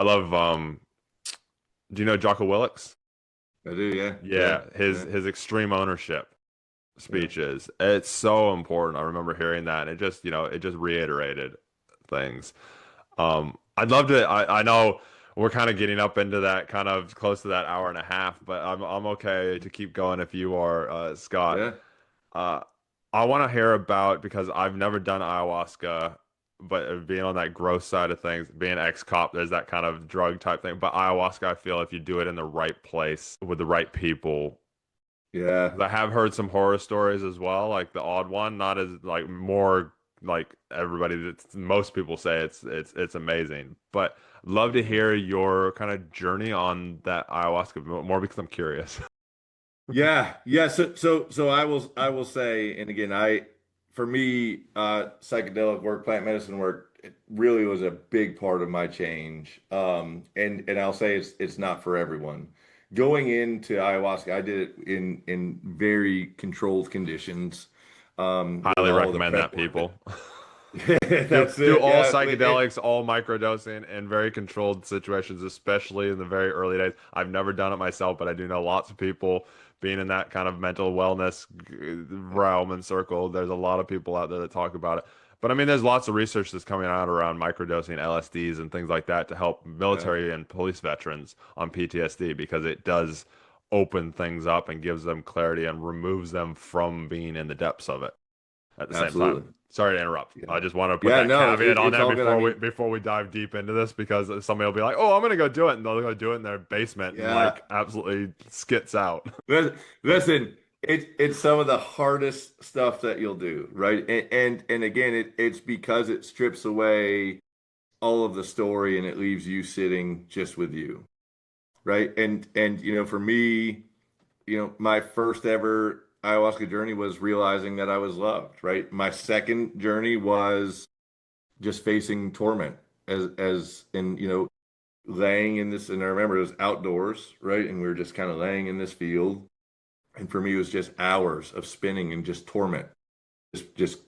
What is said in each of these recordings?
I love do you know Jocko Willicks? I do, yeah, yeah, Yeah, his yeah, extreme ownership yeah, speeches. It's so important. I remember hearing that and it just, it just reiterated things. I'd love to I know we're kind of getting up into that kind of close to that hour and a half, but I'm okay to keep going if you are, Scott. yeah. Uh, I want to hear about because I've never done ayahuasca, but being on that gross side of things, being ex-cop, there's that kind of drug type thing. But ayahuasca, I feel if you do it in the right place with the right people, Yeah, 'cause I have heard some horror stories as well, like the odd one, not as like more like everybody that's most people say it's amazing. But love to yeah, hear your kind of journey on that ayahuasca more because I'm curious. yeah, yeah. So I will say, and again, for me, psychedelic work, plant medicine work, it really was a big part of my change. And I'll say it's not for everyone. Going into ayahuasca, I did it in very controlled conditions, with Highly all of the recommend prep that work people. that Do that's do it. all Yeah, psychedelics, all microdosing in very controlled situations, especially in the very early days. I've never done it myself, but I do know lots of people being in that kind of mental wellness realm and circle. There's a lot of people out there that talk about it. But I mean, there's lots of research that's coming out around microdosing LSDs and things like that to help yeah, military and police veterans on PTSD because it does open things up and gives them clarity and removes them from being in the depths of it at the same time. absolutely. Sorry to interrupt. Yeah, I just want to put yeah. that No, caveat on it's there all good. I before we mean, before we dive deep into this because somebody will be like, "Oh, I'm gonna go do it," and they'll go do it in their basement and yeah. like absolutely skits out. Listen, it's some of the hardest stuff that you'll do, right? And again, it's because it strips away all of the story and it leaves you sitting just with you, right? And for me, my first ever ayahuasca journey was realizing that I was loved, right? My second journey was just facing torment as in, laying in this, and I remember it was outdoors, right? And we were just kind of laying in this field. And for me, it was just hours of spinning and just torment. Just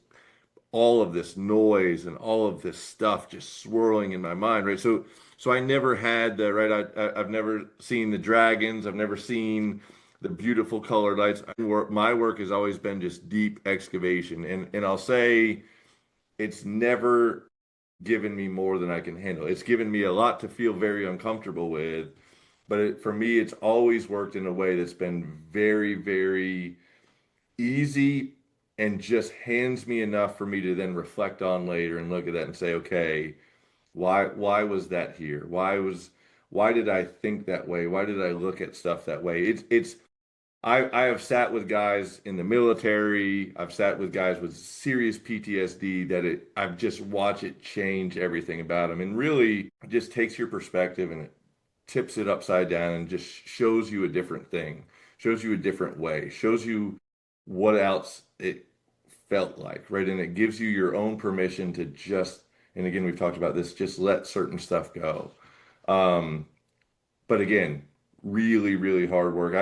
all of this noise and all of this stuff just swirling in my mind, right? So I never had the right. I've never seen the dragons. I've never seen the beautiful colored lights. My work has always been just deep excavation, and I'll say it's never given me more than I can handle. It's given me a lot to feel very uncomfortable with, but for me, it's always worked in a way that's been very, very easy and just hands me enough for me to then reflect on later and look at that and say, okay, why was that here? Why did I think that way? Why did I look at stuff that way? I have sat with guys in the military. I've sat with guys with serious PTSD that I've just watched it change everything about them, and really just takes your perspective and it tips it upside down and just shows you a different thing, shows you a different way, shows you what else it felt like, right? And it gives you your own permission to just, and again, we've talked about this, just let certain stuff go. Um, but again, really, really hard work.